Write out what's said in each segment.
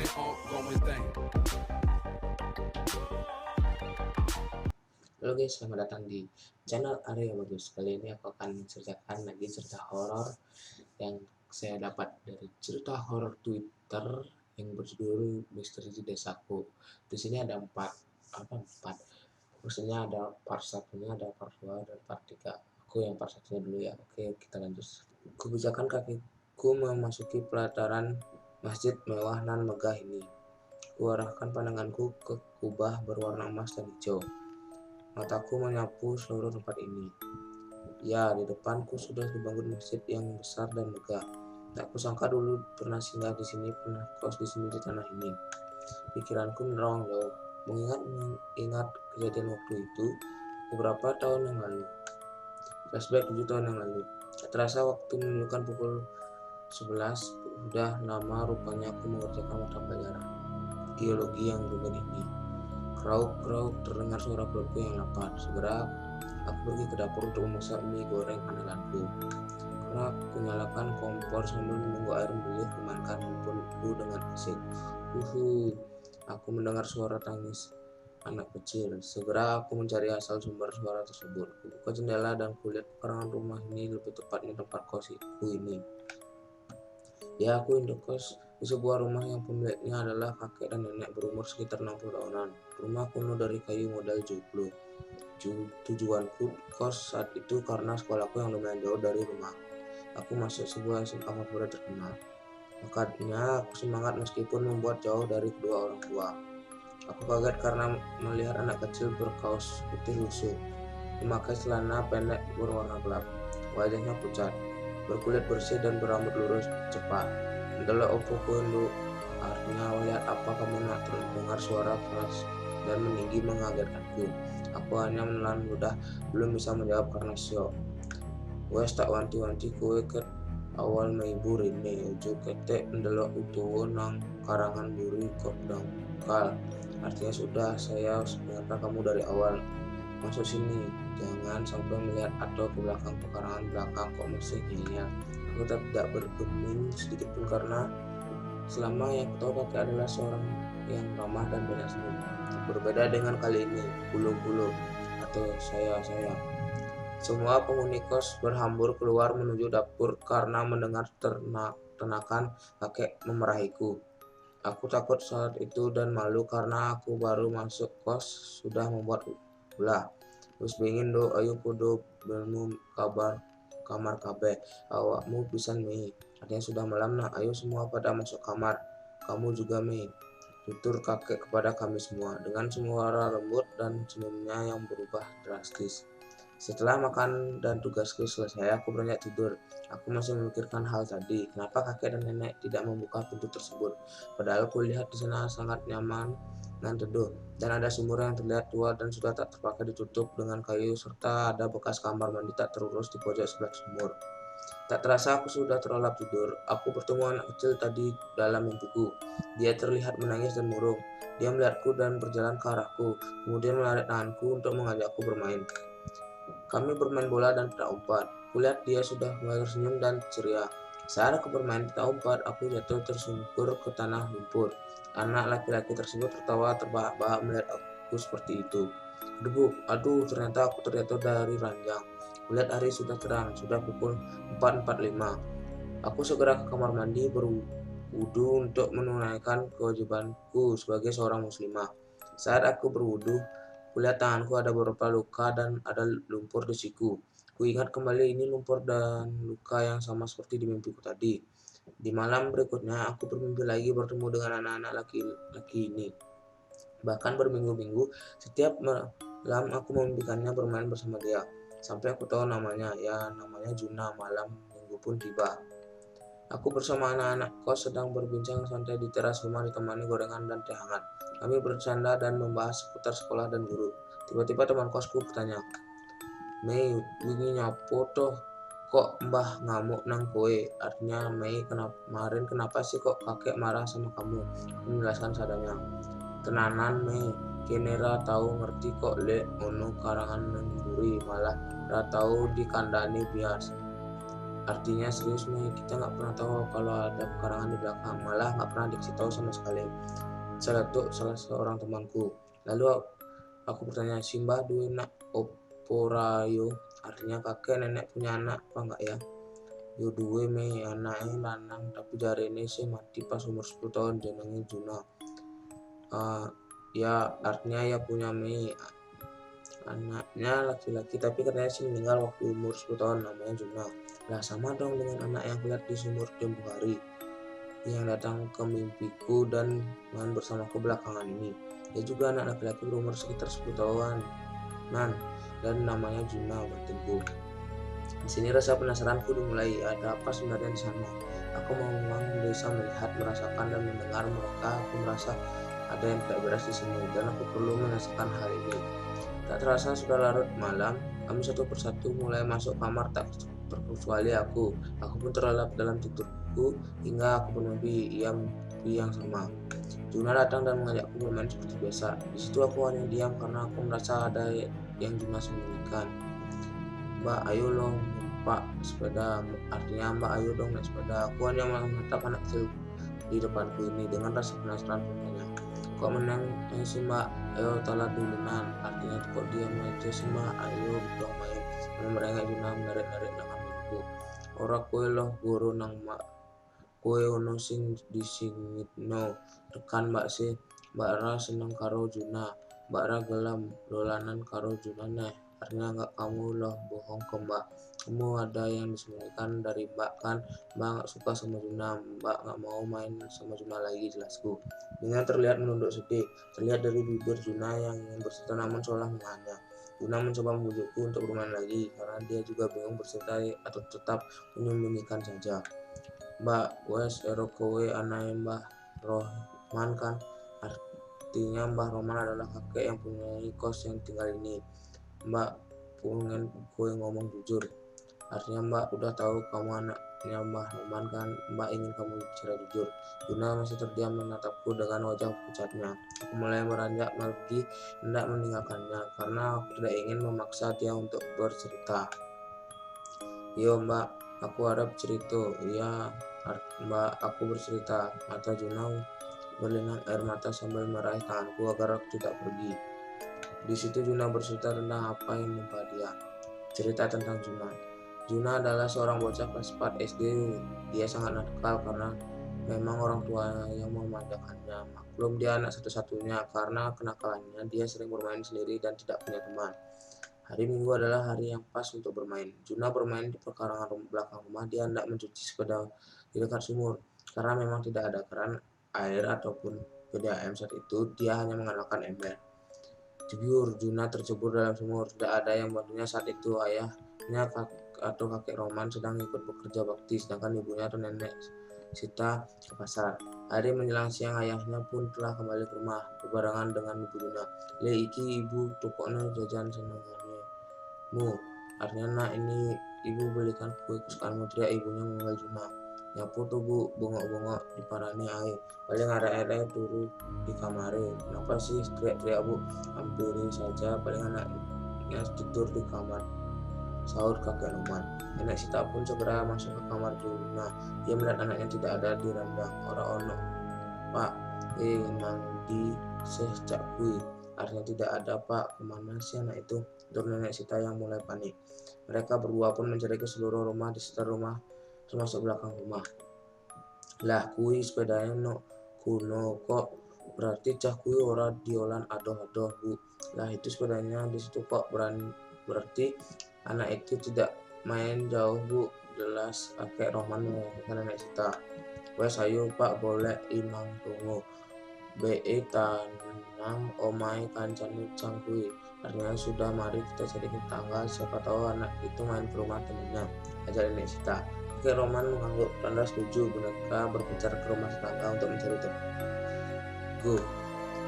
Halo guys, selamat datang di channel Arya Bagus. Kali ini aku akan menceritakan lagi cerita horor yang saya dapat dari cerita horor Twitter yang berjudul Misteri di Desaku. Di sini ada empat. Maksudnya ada part satunya, ada part 2, dan part 3. Aku yang part satunya dulu ya. Oke, kita lanjut. Kebijakan kakiku memasuki pelataran masjid mewah nan megah ini. Kuarahkan pandanganku ke kubah berwarna emas dan hijau. Mataku menyapu seluruh tempat ini. Ya, di depanku sudah dibangun masjid yang besar dan megah. Tak kusangka dulu pernah singgah di sini, pernah kos di sini di tanah ini. Pikiranku menerawang jauh, mengingat kejadian waktu itu beberapa tahun yang lalu. Flashback 7 tahun yang lalu. Tak terasa waktu menunjukkan pukul 11. Sudah lama rupanya aku mengerjakan mata pelajaran geologi yang rumit ini. Krauk-krauk terdengar suara perutku yang lapar. Segera aku pergi ke dapur untuk memasak mie goreng andalanku. Karena aku nyalakan kompor sambil menunggu air mendidih memainkan handphoneku dengan asik. Aku mendengar suara tangis anak kecil. Segera aku mencari asal sumber suara tersebut. Kubuka jendela dan kulihat pekarangan rumah ini, lebih tepatnya tempat kosku ini. Ya, aku indekos di sebuah rumah yang pemiliknya adalah kakek dan nenek berumur sekitar 60 tahunan. Rumah kuno dari kayu modal joglo. Tujuanku kos saat itu karena sekolahku yang lumayan jauh dari rumah. Aku masuk sebuah SMA favorit terkenal. Makanya aku semangat meskipun membuat jauh dari kedua orang tua. Aku kaget karena melihat anak kecil berkaos putih lusuh, memakai celana pendek berwarna gelap. Wajahnya pucat, berkulit bersih dan berambut lurus cepat. Itulah opo kundu, artinya lihat apa kamu nak terdengar suara keras dan meninggi mengagetkanku. Aku hanya menelan ludah, belum bisa menjawab karena syok. Wes tak wanti-wanti kowe ket awal maibu rene ojo ketek ndelok utawa nang karangan buri kok dangkal. Artinya sudah, saya dengarkan kamu dari awal. Masuk sini, jangan sampai melihat atau ke belakang pekarangan belakang kok masih ngeyel. Aku tidak bergeming sedikit pun karena selama yang aku tahu kakek adalah seorang yang ramah dan banyak senyum. Berbeda dengan kali ini, bulu-bulu atau saya. Semua penghuni kos berhambur keluar menuju dapur karena mendengar ternakan kakek memarahiku. Aku takut saat itu dan malu karena aku baru masuk kos sudah membuat ulah. Terus bingin do, ayo kudu belum kabar kamar kabeh, awakmu pisan mi. Artinya sudah malam nak, ayo semua pada masuk kamar. Kamu juga mi, tutur kakek kepada kami semua dengan suara lembut dan senyumnya yang berubah drastis. Setelah makan dan tugasku selesai, aku beranjak tidur. Aku masih memikirkan hal tadi. Kenapa kakek dan nenek tidak membuka pintu tersebut? Padahal kulihat di sana sangat nyaman dan teduh, dan ada sumur yang terlihat tua dan sudah tak terpakai ditutup dengan kayu, serta ada bekas kamar mandi tak terurus di pojok sebelah sumur. Tak terasa aku sudah terlelap tidur. Aku bertemu anak kecil tadi dalam mimpiku. Dia terlihat menangis dan murung. Dia melihatku dan berjalan ke arahku, kemudian menarik tanganku untuk mengajakku bermain. Kami bermain bola dan petak umpat. Kulihat dia sudah mulai tersenyum dan ceria. Saat aku bermain petak umpat, aku jatuh tersungkur ke tanah lumpur. Anak laki-laki tersebut tertawa terbahak-bahak melihat aku seperti itu. Aduh, ternyata aku terjatuh dari ranjang. Kulihat hari sudah terang, sudah pukul 4.45. Aku segera ke kamar mandi berwudu untuk menunaikan kewajibanku sebagai seorang muslimah. Saat aku berwudu, kulihat tanganku ada beberapa luka dan ada lumpur di siku. Kuingat kembali ini lumpur dan luka yang sama seperti di mimpiku tadi. Di malam berikutnya, aku bermimpi lagi bertemu dengan anak-anak laki-laki ini. Bahkan berminggu-minggu, setiap malam aku memimpikannya bermain bersama dia. Sampai aku tahu namanya, ya namanya Juna. Malam minggu pun tiba. Aku bersama anak-anak kos sedang berbincang santai di teras rumah ditemani gorengan dan teh hangat. Kami bercanda dan membahas seputar sekolah dan guru. Tiba-tiba teman kosku bertanya, Mei, wingi nyapo toh? Kok mbah ngamuk nang kowe? Artinya, Mei, kemarin kenapa sih kok kakek marah sama kamu? Aku menjelaskan seadanya. Tenanan Mei, kene ra tau ngerti kok lek ono karangan nang mburi, malah ra tau dikandani bias. Artinya serius nih, kita nggak pernah tahu kalau ada pekarangan di belakang, malah nggak pernah dikasih tahu sama sekali. Celetuk salah seorang temanku. Lalu aku bertanya, Simbah duwe nak oporayo? Artinya kakek nenek punya anak apa enggak ya? Yo duwe me anake lanang, tapi jarene sih mati pas umur 10 tahun, jenenge Juna. Ya artinya ya punya me anaknya laki-laki, tapi katanya sih meninggal waktu umur 10 tahun, namanya Juna. Lah sama dong dengan anak yang kulihat di sumur tempo hari yang datang ke mimpiku dan main bersamaku belakangan ini. Dia juga anak laki-laki berumur sekitar 10 tahunan dan namanya Juna, batinku. Di sini rasa penasaranku dimulai. Ada apa sebenarnya di sana? Aku memang bisa melihat, merasakan, dan mendengar mereka. Aku merasa ada yang tidak beres di sini, dan aku perlu menyelesaikan hal ini. Tak terasa sudah larut malam. Kami satu persatu mulai masuk kamar, tak terkecuali aku. Aku pun terlelap dalam tidurku hingga aku bermimpi yang sama. Juna datang dan mengajakku bermain seperti biasa. Di situ aku hanya diam karena aku merasa ada yang Juna sembunyikan. Mbak, ayo loh numpak sepeda. Artinya Mbak, ayo dong naik sepeda. Aku hanya menatap anak kecil di depanku ini dengan rasa penasaran bertanya, kok menang sih Mbak? Ayo tala dulunan. Artinya kok diam aja sih Mbak? Ayo dong main. Merengek Juna menarik-narik tangan ibuku. Ora kowe loh guru nang Mbak. Kowe ono sing disingitno. Tekan Mbak sih. Mbak Ra seneng karo Juna. Mbak Ra gelam dolanan karo Juna neh. Artinya enggak, kamu loh bohong ke Mbak. Kamu ada yang disembunyikan dari Mbak kan? Mbak nggak suka sama Juna. Mbak nggak mau main sama Juna lagi, jelasku. Juna terlihat menunduk sedih. Terlihat dari bibir Juna yang ingin bercerita namun seolah menghanya. Juna mencoba membujukku untuk bermain lagi karena dia juga bingung bercerita atau tetap menyembunyikan saja. Mbak, wes ero kowe anae Mbah Rohman kan? Artinya Mbah Rohman adalah kakek yang punya kos yang tinggal ini. Mbak, pengen kowe ngomong jujur. Artinya Mbak udah tahu kamu anaknya Mbah Rohman kan? Mbak ingin kamu bicara jujur. Juna masih terdiam menatapku dengan wajah pucatnya. Aku mulai beranjak pergi, hendak meninggalkannya karena aku tidak ingin memaksa dia untuk bercerita. Yo Mbak, aku harap cerita. Iya Mbak, aku bercerita. Mata Juna berlinang air mata sambil meraih tanganku agar aku tidak pergi. Di situ Juna bercerita tentang apa yang menimpa dia. Cerita tentang Juna. Juna adalah seorang bocah kelas 4 SD. Dia sangat nakal karena memang orang tua yang memanjakannya. Maklum dia anak satu-satunya, karena kenakalannya dia sering bermain sendiri dan tidak punya teman. Hari Minggu adalah hari yang pas untuk bermain. Juna bermain di pekarangan belakang rumah. Dia hendak mencuci sepeda di dekat sumur. Karena memang tidak ada keran air ataupun PDAM saat itu, dia hanya mengandalkan ember. Jebyur, Juna tercebur dalam sumur. Tidak ada yang membantunya saat itu. Ayahnya atau kakek Roman sedang ikut bekerja bakti, sedangkan ibunya atau nenek Sita ke pasar. Hari menjelang siang, ayahnya pun telah kembali ke rumah berbarengan dengan ibu Juna. Le iki ibu tukokno jajan senenganmu. Artinya nak ini ibu belikan kue kesukaanmu, teriak ibunya memanggil Juna. Nyapu tuh bu, bongok-bongok diparani air. Paling ada air turu di kamare. Kenapa sih teriak-teriak bu? Hampiri saja, paling anaknya tidur di kamar, sahut kakek Roman. Nenek Sita pun segera masuk ke kamar Juna. Dia melihat anaknya tidak ada di randang. Ora ono Pak, nang di sejak kui. Artinya tidak ada Pak. Kemana sih anak itu? Untuk nenek Sita yang mulai panik. Mereka berdua pun mencari ke seluruh rumah di sekitar rumah, termasuk belakang rumah. Lah kui sepedanya no kuno kok, berarti cah kui ora diolan adoh-adoh bu. Lah itu sepedanya di situ kok, berarti anak itu tidak main jauh bu. Jelas kakek Roman mengatakan nenek Sita. Wes ayo Pak boleh imang tunggu. BE tanang omai kancane cangkui. Artinya sudah, mari kita cari tetangga, siapa tahu anak itu main ke rumah temannya, ajar nenek Sita. Kakek Roman mengangguk tanda setuju. Mereka berbicara ke rumah tetangga untuk mencari teguh.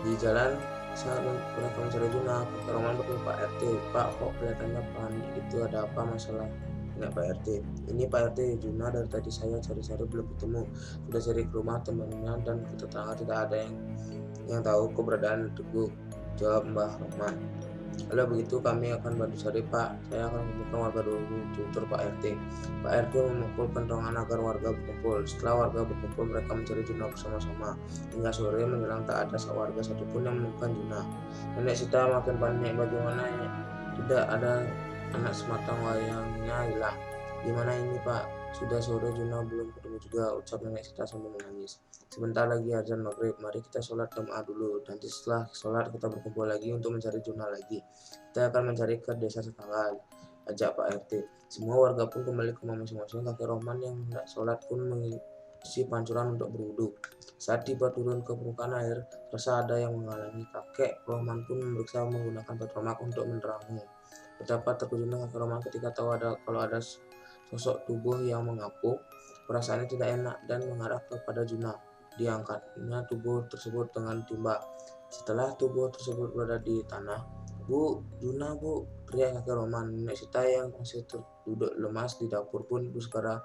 Di jalan saat mereka mencari Juna, kakek Roman bertemu Pak RT. Pak, kok kelihatannya panik itu, ada apa masalah? Tanya Pak RT. Ini Pak RT, Juna dari tadi saya cari-cari belum ketemu. Sudah cari ke rumah temannya dan ke tetangga, tidak ada yang tahu keberadaan Teguh, jawab Mbah Roman. Kalau begitu kami akan bantu cari Pak. Saya akan kumpulkan warga dulu, tutur Pak RT. Pak RT memukul kentongan agar warga berkumpul. Setelah warga berkumpul, mereka mencari Juna bersama-sama. Hingga sore menjelang tak ada warga satupun yang menemukan Juna. Nenek Sita makin panik, bagaimana ya? Tidak ada anak sematang wayangnya hilang. Di mana ini Pak? Sudah sore Juna belum ketemu juga, ucap Nenek Sita sambil menangis. Sebentar lagi azan maghrib, mari kita sholat jamaah dulu. Nanti setelah sholat kita berkumpul lagi untuk mencari Juna lagi. Kita akan mencari ke desa tetangga, ajak Pak RT. Semua warga pun kembali ke rumah masing-masing. Kakek Rohman yang hendak sholat pun mengisi pancuran untuk berwudu. Saat tiba turun ke permukaan air, rasa ada yang menghalangi. Kakek Rohman pun memeriksa menggunakan petromak untuk menerangi. Betapa terkejutnya kakek Rohman ketika tahu kalau ada sosok tubuh yang mengapung. Perasaannya tidak enak dan mengarah kepada Juna. Diangkatnya tubuh tersebut dengan timba. Setelah tubuh tersebut berada di tanah, "Bu, Juna bu," teriak kakek Roman. Nenek Sita yang masih duduk lemas di dapur pun segera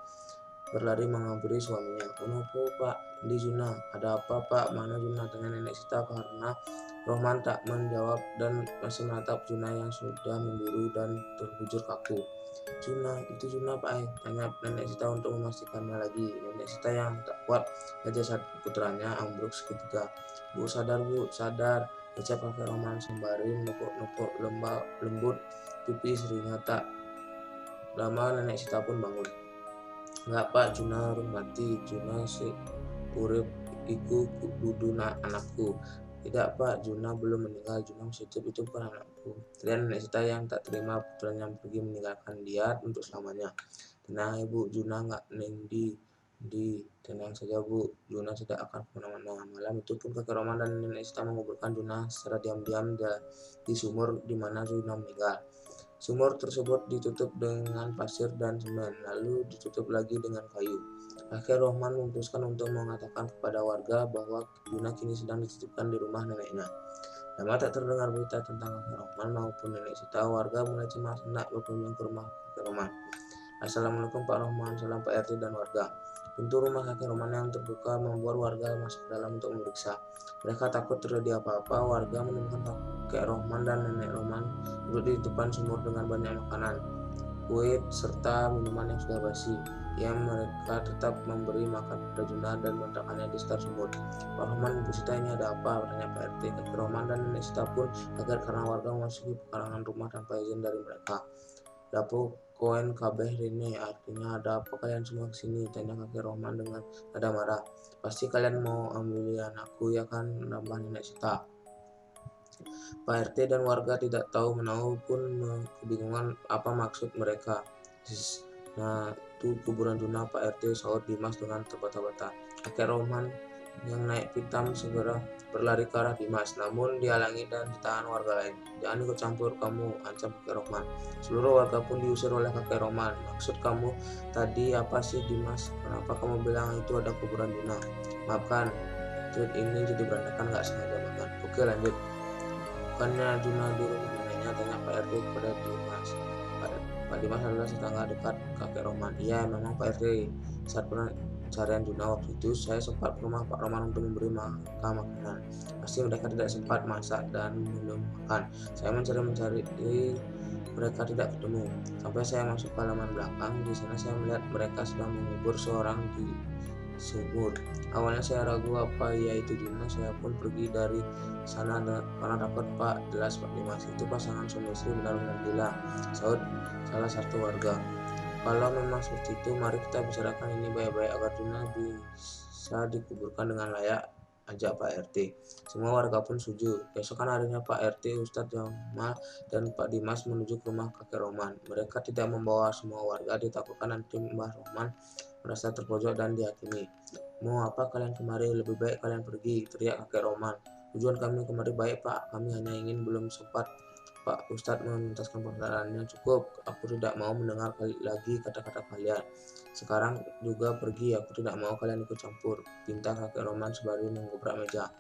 berlari menghampiri suaminya. "Kenapa Pak? Di Juna. Ada apa Pak? Mana Juna?" tanya Nenek Sita karena Roman tak menjawab dan masih menatap Juna yang sudah membiru dan terbujur kaku. "Juna, itu Juna Pak," tanya Nenek Sita untuk memastikannya lagi. Nenek Sita yang tak kuat saja saat putranya ambruk seketika. "Bu, sadar Bu, sadar," ucap kakek Roman sembari menepuk-nepuk lembut pipi istrinya. Tak lama Nenek Sita pun bangun. "Enggak Pak, Juna urung mati. Juna si urip iku dudu anakku." "Tidak Pak, Juna belum meninggal. Juna masih hidup, itu bukan anakku," teriak Nenek Sita yang tak terima putranya pergi meninggalkan dia untuk selamanya. "Tenang Ibu, Juna nggak di tenang saja Bu, Juna tidak akan kemana-mana." Malam itu pun kakek Roman dan Nenek Sita menguburkan Juna secara diam-diam di sumur di mana Juna meninggal. Sumur tersebut ditutup dengan pasir dan semen, lalu ditutup lagi dengan kayu. Kakek Rohman memutuskan untuk mengatakan kepada warga bahwa Juna kini sedang dititipkan di rumah neneknya. Lama tak terdengar berita tentang kakek Rohman maupun Nenek Sita. Warga mulai cemas hendak berkunjung ke rumah kakek Rohman. "Assalamualaikum Pak Rohman," salam Pak RT dan warga. Pintu rumah kakek Rohman yang terbuka membuat warga masuk ke dalam untuk memeriksa. Mereka takut terjadi apa-apa. Warga menemukan kakek Rohman dan nenek Rohman duduk di depan sumur dengan banyak makanan, kue, serta minuman yang sudah basi. Mereka tetap memberi makan kepada Juna dan meletakkannya di sekitar sumur. "Pak Rohman, Ibu Sita, ini ada apa?" bertanya Pak RT. Kakek Rohman dan Nenek Sita pun kaget karena warga memasuki pekarangan rumah tanpa izin dari mereka. "Lapo koen kabeh rene," artinya ada apa kalian semua kesini, tanya kakek Rohman dengan nada marah. "Pasti kalian mau ambil anakku ya kan?" nambah Nenek Sita. Pak RT dan warga tidak tahu menahu pun kebingungan apa maksud mereka. "Nah, itu kuburan Juna Pak RT," sahut Dimas dengan terbata-bata. Kakek Rohman yang naik pitam segera berlari ke arah Dimas, namun dihalangi dan ditahan warga lain. "Jangan ikut campur kamu," ancam kakek Rohman. Seluruh warga pun diusir oleh kakek Rohman. "Maksud kamu tadi apa sih Dimas? Kenapa kamu bilang itu ada kuburan Juna?" "Maafkan, tweet ini jadi berantakan, nggak sengaja makan." "Oke lanjut. Bukannya Juna di rumah neneknya?" tanya Pak RT kepada Dimas. Pak Dimas adalah tetangga dekat kakek Roman. "Iya, memang Pak RT. Saat pencarian Juna waktu itu, saya sempat ke rumah Pak Roman untuk memberi mereka makanan. Pasti mereka tidak sempat masak dan minum makan. Saya mencari mereka tidak ketemu. Sampai saya masuk ke halaman belakang. Di sana saya melihat mereka sedang mengubur seorang di sumur. Awalnya saya ragu apa ya itu Juna. Saya pun pergi dari sana karena takut." "Pak, jelas Pak Dimas, itu pasangan suami istri benar-benar gila," sahut salah satu warga. "Kalau memang seperti itu, mari kita bicarakan ini baik-baik agar Juna bisa dikuburkan dengan layak," ajak Pak RT. Semua warga pun setuju. Keesokan harinya Pak RT, Ustadz Jamal, dan Pak Dimas menuju ke rumah kakek Roman. Mereka tidak membawa semua warga, ditakutkan nanti Mbah Roman merasa terpojok dan dihakimi. "Mau apa kalian kemari? Lebih baik kalian pergi," teriak kakek Roman. "Tujuan kami kemari baik Pak, kami hanya ingin belum sempat." Pak Ustadz menuntaskan perkataannya. "Cukup, aku tidak mau mendengar lagi kata-kata kalian. Sekarang juga pergi, aku tidak mau kalian ikut campur," pinta kakek Roman sembari menggobrak meja.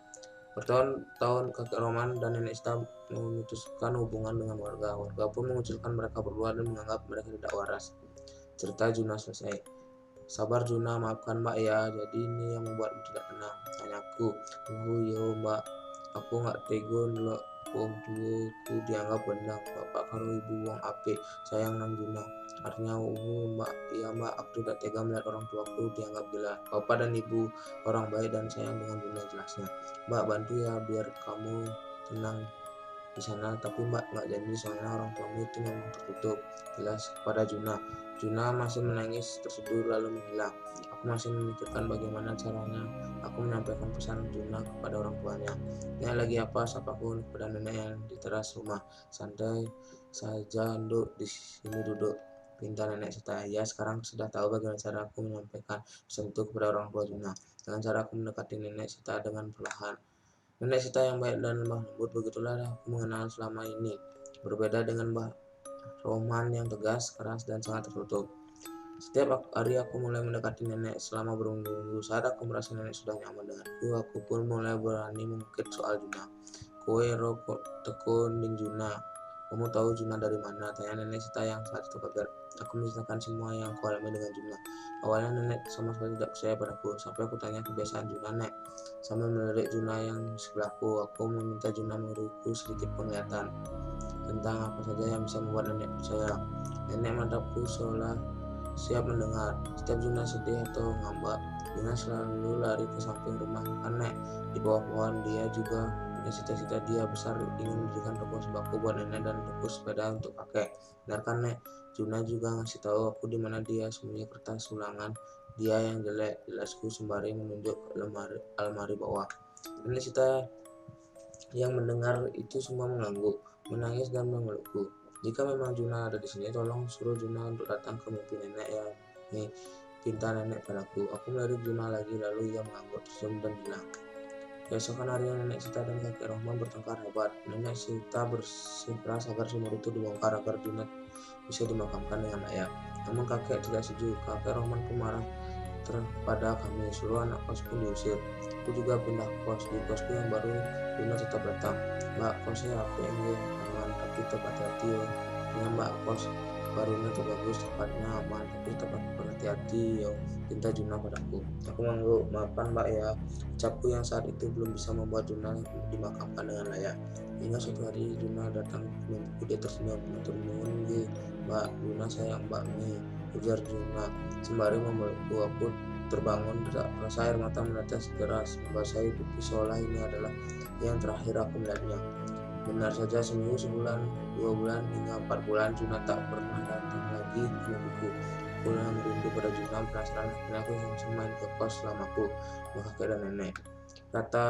Bertahun-tahun kakek Roman dan Nenek Sita memutuskan hubungan dengan warga. Warga pun mengucilkan mereka berdua dan menganggap mereka tidak waras. Cerita Juna selesai. "Sabar Juna, maafkan Mbak ya, jadi ini yang membuatmu tidak tenang?" tanyaku. "Yo Mbak, aku nggak tega loh wong tuaku dianggap bendang, bapak karo ibu wong apik, sayang nang Juna. Artinya mbak, iya mbak, aku tidak tega melihat orang tuaku dianggap gila. Bapak dan ibu orang baik dan sayang dengan Juna, jelasnya. Mbak bantu ya biar kamu tenang di sana, tapi mbak nggak janji soalnya orang tuamu itu memang tertutup, jelas kepada Juna. Juna masih menangis terseduh lalu menghilang. Aku masih memikirkan bagaimana caranya aku menyampaikan pesan Juna kepada orang tuanya. Nenek lagi apa? Sapaku kepada nenek yang di teras rumah. Santai saja Nduk, di sini duduk, pinta nenek Sita. Ya sekarang sudah tahu bagaimana cara aku menyampaikan pesan itu kepada orang tua Juna. Dengan cara aku mendekati nenek Sita dengan perlahan. Nenek Sita yang baik dan lemah lembut, begitulah aku mengenal selama ini. Berbeda dengan Mbah Roman yang tegas, keras, dan sangat tertutup. Setiap hari aku mulai mendekati nenek selama berminggu-minggu. Saat aku merasa nenek sudah nyaman denganku, aku pun mulai berani mengungkit soal Juna. Kowe ro tekun ning Juna. Kamu tahu Juna dari mana? Tanya nenek Sita yang saat itu kaget. Aku menceritakan semua yang aku alami dengan Juna. Awalnya nenek sama sekali tidak percaya padaku, sampai aku tanya kebiasaan Juna, Nek. Sambil melirik Juna yang sebelahku, aku meminta Juna memberiku sedikit penglihatan tentang apa saja yang bisa membuat nenek percaya. Nenek menatapku seolah siap mendengar. Setiap Juna sedih atau ngambak, Juna selalu lari ke samping rumah nenek. Di bawah pohon dia juga punya cita-cita dia besar, ingin mendirikan toko sembako buat nenek dan toko sepeda untuk kakek. Benarkan Nek, Juna juga ngasih tahu aku di mana dia sembunyi kertas ulangan dia yang jelek, jelasku sembari menunjuk ke almari bawah. Nenek Sita yang mendengar itu semua mengangguk, menangis dan memelukku. Jika memang Juna ada di sini, tolong suruh Juna untuk datang ke mimpi nenek ya. Nih, pinta nenek padaku. Aku melirik Juna lagi, lalu ia mengangguk, tersenyum dan hilang. Keesokan harinya nenek Sita dan kakek Rohman bertengkar hebat. Nenek Sita bersikeras agar sumur itu dibongkar agar Juna bisa dimakamkan dengan layak. Namun kakek tidak setuju. Kakek Rohman pun marah terhadap kami, seluruh anak kos pun diusir. Aku juga pindah kos. Di kosku yang baru Juna tetap datang. Mbak kosnya apa yang aman, tapi tetap hati-hati ya. Dengan mbak kos barunya tuh bagus, tempatnya aman, tapi tetap berhati-hati ya. Pinta Juna padaku. Aku mengangguk, maafkan mbak ya. Ucapku yang saat itu belum bisa membuat Juna dimakamkan dengan layak. Hingga suatu hari Juna datang ke mimpiku, dia tersenyum, matur nuwun nggih mbak, Juna sayang mbak nih, ujar Juna sembari memelukku. Aku terbangun, rasa air mata menetes deras membasahi pipi seolah ini adalah yang terakhir aku melihatnya. Benar saja, seminggu, sebulan, 2 bulan, hingga 4 bulan Juna tak pernah datang lagi ke mimpiku. Aku yang rindu pada Juna, penasaran, akhirnya aku langsung main ke kos selamaku, rumah kakek dan nenek. Rata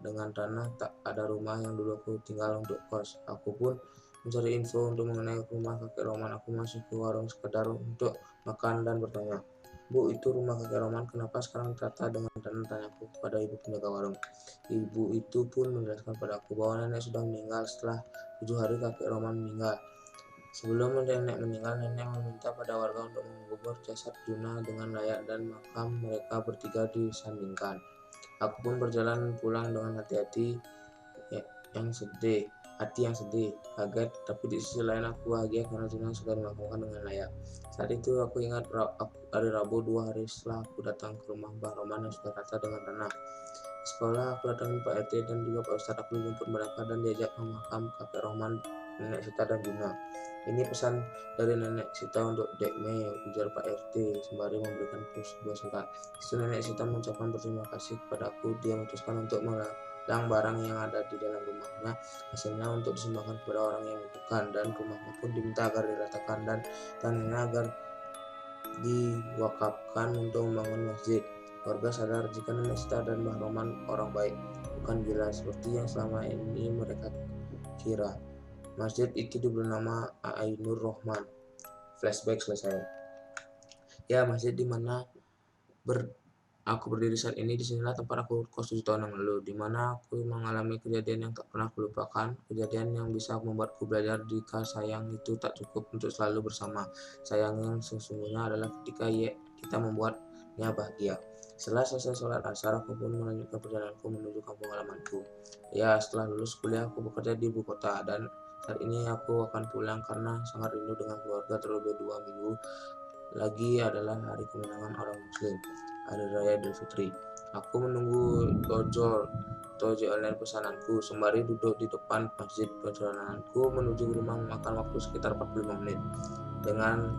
dengan tanah, tak ada rumah yang dulu aku tinggal untuk kos. Aku pun mencari info untuk mengenai rumah kakek Roman. Aku masuk ke warung sekedar untuk makan dan bertanya, Bu, itu rumah kakek Roman, kenapa sekarang terata dengan tanah? Tanyaku kepada ibu penjaga warung. Ibu itu pun menjelaskan padaku bahwa nenek sudah meninggal setelah 7 hari kakek Roman meninggal. Sebelum nenek meninggal, nenek meminta pada warga untuk mengubur jasad Juna dengan layak dan makam mereka bertiga disandingkan. Aku pun berjalan pulang dengan hati yang sedih, kaget, tapi di sisi lain aku bahagia karena Juna sudah dimakamkan dengan layak. Saat itu aku ingat hari Rabu 2 hari setelah aku datang ke rumah Mbah Roman yang sudah rata dengan tanah. Di sekolah aku datangi Pak RT dan juga Pak Ustadz. Aku dijemput mereka dan diajak ke makam kakek Roman, nenek Sita dan Juna. Ini pesan dari nenek Sita untuk Dek Mei, ujar Pak RT sembari memberikan sebuah surat. Setelah nenek Sita mengucapkan berterima kasih kepada aku, dia memutuskan untuk melelang barang yang ada di dalam rumahnya, hasilnya untuk disumbangkan kepada orang yang membutuhkan, dan rumahnya pun diminta agar diratakan dan tanahnya agar diwakafkan untuk membangun masjid. Warga sadar jika nenek Sita dan Mbah Roman orang baik, bukan gila seperti yang selama ini mereka kira. Masjid itu diberi nama Ainur Rohman. Flashback selesai. Ya, masjid di mana aku berdiri saat ini, disinilah tempat aku kos 7 tahun yang lalu, di mana aku mengalami kejadian yang tak pernah aku lupakan, kejadian yang bisa membuatku belajar jika sayang itu tak cukup untuk selalu bersama. Sayang yang sesungguhnya adalah ketika kita membuatnya bahagia. Setelah selesai sholat asar, aku pun melanjutkan perjalananku menuju kampung halamanku. Ya, setelah lulus kuliah, aku bekerja di ibu kota, dan saat ini aku akan pulang karena sangat rindu dengan keluarga. Terlebih 2 minggu lagi adalah hari kemenangan orang Muslim. Hari Raya Idul Fitri. Aku menunggu ojol online pesananku sembari duduk di depan masjid. Perjalananku menuju rumah memakan waktu sekitar 45 menit. Dengan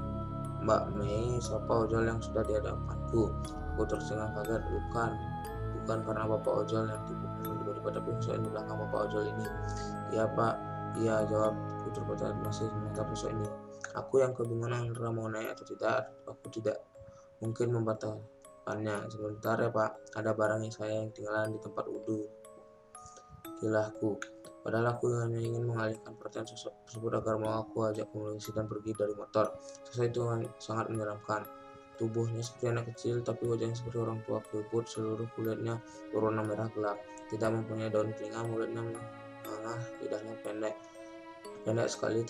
Mbak Mei, sapa ojol yang sudah di hadapanku. Aku tercengang kaget. Bukan karena bapak ojol yang tiba-tiba, tapi sosok di belakang bapak ojol ini. Iya Pak, iya, jawabku terpotong masih menatap sosok ini. Aku yang kebingungan antara mau naik atau tidak. Aku tidak mungkin membatalkannya. Sebentar ya Pak, ada barang saya yang ketinggalan di tempat wudhu, kilahku. Padahal aku hanya ingin mengalihkan perhatian sosok tersebut agar mau aku ajak komunikasi dan pergi dari motor. Sosok itu sangat menyeramkan. Tubuhnya seperti anak kecil, tapi wajahnya seperti orang tua keriput. Seluruh kulitnya berwarna merah gelap, tidak mempunyai daun telinga, mulutnya menganga, lidahnya pendek sekali,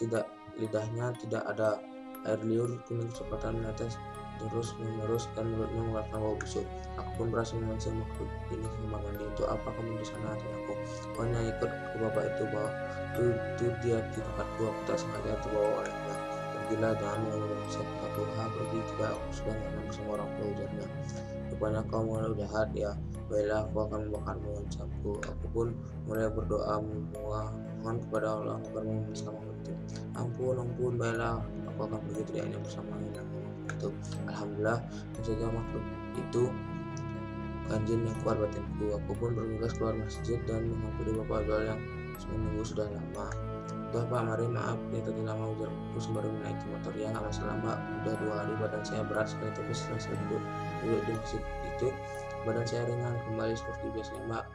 lidahnya tidak ada air liur kuning kecoklatan menetes terus menerus dan mulutnya mengeluarkan bau busuk. Aku pun berasa memancing makhluk ini ke kamar mandi. Untuk apa kamu di sana? Tanyaku. Hanya ikut ke bapak itu, bahwa itu dia di tempatku. Aku tak sengaja terbawa olehnya. Pergilah, jangan mengganggu siap aku. Pergi, tidak, aku sudah nyaman bersama orang tua, ujarnya. Rupanya kau mulai jahat ya. Baiklah, aku akan membakarmu, ucapku. Aku pun mulai berdoa memohon kepada Allah agar memisahkan makhluk itu. Ampun, baiklah, aku akan pergi, teriaknya bersama dengan itu. Alhamdulillah, menjaga makhluk itu kanjeng yang kuat batinku. Aku pun bergegas keluar masjid dan menghampiri bapak ojol yang menunggu sudah lama. Udah Pak, mari, maaf ya tadi lama, ujarku sembari menaiki motor. Ya nggak masalah Mbak, udah 2 hari badan saya berat sekali, tapi setelah saya duduk di masjid itu badan saya ringan kembali seperti biasanya Mbak.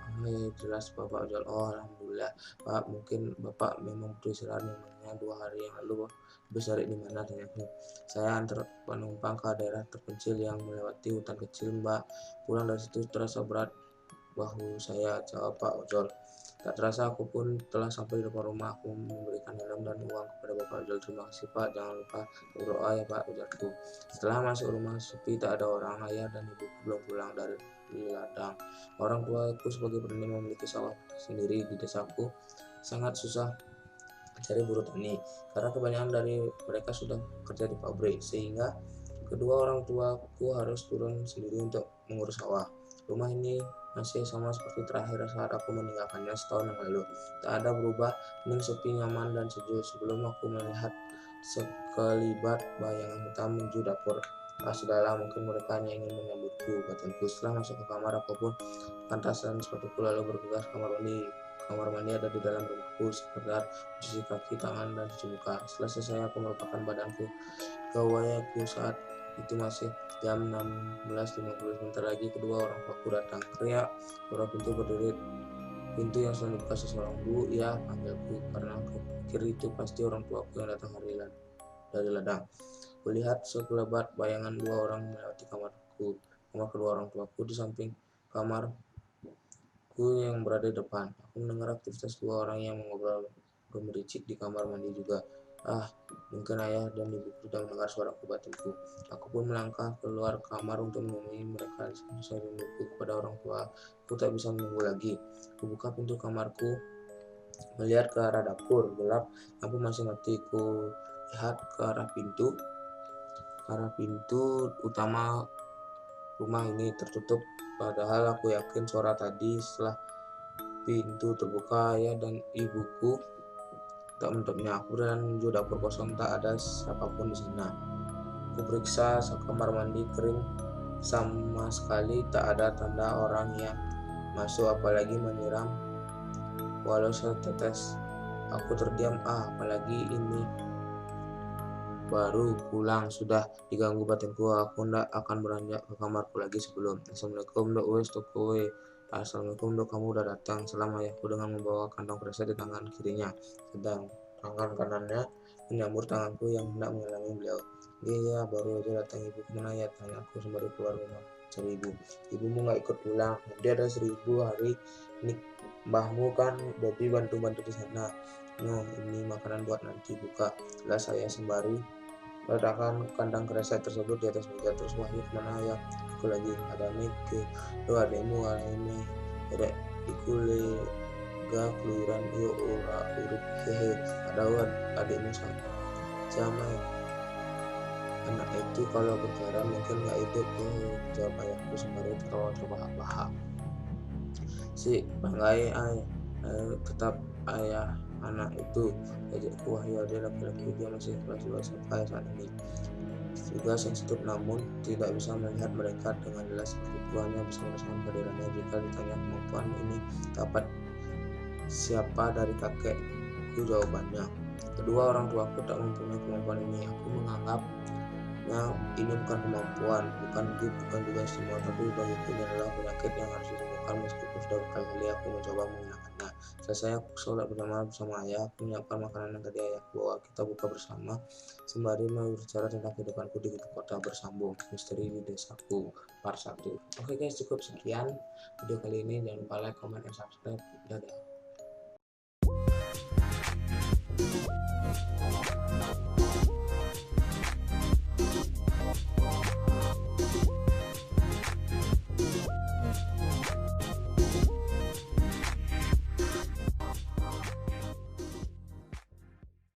Jelas bapak ojol. Oh alhamdulillah Pak, mungkin bapak memang butuh istirahat. Memangnya 2 hari yang lalu besar di mana, tanyaku. Saya antar penumpang ke daerah terpencil yang melewati hutan kecil Mbak. Pulang dari situ terasa berat bahu saya, jawab Pak ojol. Tak terasa aku pun telah sampai di depan rumah. Aku memberikan helm dan uang kepada bapak ojol. Terima kasih Pak, jangan lupa berdoa ya Pak, ujarku. Setelah masuk rumah sepi, tak ada orang. Ayah dan ibuku belum pulang dari ladang. Orang tuaku sebagai petani memiliki sawah sendiri di desaku. Sangat susah cari buruh tani karena kebanyakan dari mereka sudah kerja di pabrik, sehingga kedua orang tuaku harus turun sendiri untuk mengurus sawah. Rumah ini masih sama seperti terakhir saat aku meninggalkannya setahun yang lalu. Tak ada berubah, hening, sepi, nyaman, dan sejuk. Sebelum aku melihat sekelibat bayangan hitam menuju dapur. Sudahlah, mungkin mereka hanya ingin menyambutku, batinku. Setelah masuk ke kamar, aku pun pantas dan sepatuku lalu bergegas ke kamar mandi. Kamar mandi ada di dalam rumahku, sekedar cuci kaki, tangan, dan cuci muka. Setelah selesai, aku melepaskan badanku ke wayaku. Saat itu masih jam 16.50. Sebentar lagi kedua orang tuaku datang. Teriak, suara pintu berdiri. Pintu yang selalu dibuka seseorang. Bu, ya, panggilku, karena aku pikir itu pasti orang tuaku yang datang dari ladang. Kulihat sekelebat bayangan 2 orang melewati kamar kedua orang tuaku di samping kamar yang berada di depan. Aku mendengar aktivitas 2 orang yang mengobrol gemericik di kamar mandi juga. Mungkin ayah dan ibuku sudah mendengar suaraku, batinku. Aku pun melangkah keluar kamar untuk menemui mereka. Saya rinduku kepada orang tua. Aku tak bisa menunggu lagi. Aku buka pintu kamarku, melihat ke arah dapur. Gelap, lampu masih mati. Ku lihat ke arah pintu utama rumah ini tertutup. Padahal aku yakin suara tadi. Setelah pintu terbuka, ayah dan ibuku tak menutupnya. Aku dan menuju dapur kosong, tak ada siapapun di sana. Aku periksa kamar mandi, kering sama sekali, tak ada tanda orang yang masuk apalagi menyiram walau setetes. Aku terdiam. Apalagi ini baru pulang sudah diganggu, batinku. Aku ndak akan beranjak ke kamarku lagi sebelum Assalamualaikum dok, wes toko we. Assalamualaikum dok, kamu udah datang, salam ayahku dengan membawa kantong kresek di tangan kirinya, sedang tangan kanannya menyambut tanganku yang hendak mengalami beliau. Iya, baru aja datang. Ibu kemana ya, tanya aku sembari keluar rumah cari ibu. Ibumu nggak ikut pulang, dia ada 1000 hari ini. Mbahmu kan Bobby bantu-bantu di sana. Ini makanan buat nanti buka, lah saya sembari letakkan kandang kresek tersebut di atas meja. Terus Wahyu kemana ya? Aku lagi ada nih ke doa ademu ini ada ikule ga keluyuran yo ora urip hehe. Ada adikmu sama Anak itu kalau bicara mungkin nggak hidup. Jawab ayahku sembari tertawa terbahak-bahak. Si banggai tetap ayah anak itu, uajku. Wahyu ada laki-laki, dia masih kelas 2 sampai saat ini. Juga sensitif namun tidak bisa melihat mereka dengan jelas seperti itu, hanya bisa merasakan kehadirannya. Jika ditanya kemampuan ini dapat siapa dari kakekku, jawabannya, kedua orang tuaku tak mempunyai kemampuan ini. Aku menganggapnya ini bukan kemampuan, bukan gift, bukan juga istimewa, tapi bagiku ini adalah penyakit yang harus disembuhkan. Meskipun sudah berkali-kali aku mencoba menghilangkannya. Selesai aku sholat bersama ayah, aku menyiapkan makanan yang tadi ayah bawa. Kita buka bersama sembari berbicara tentang kehidupanku di ibu kota. Bersambung misteri di desaku part 1. Oke guys, cukup sekian video kali ini. Jangan lupa like, comment, dan subscribe. Dadah.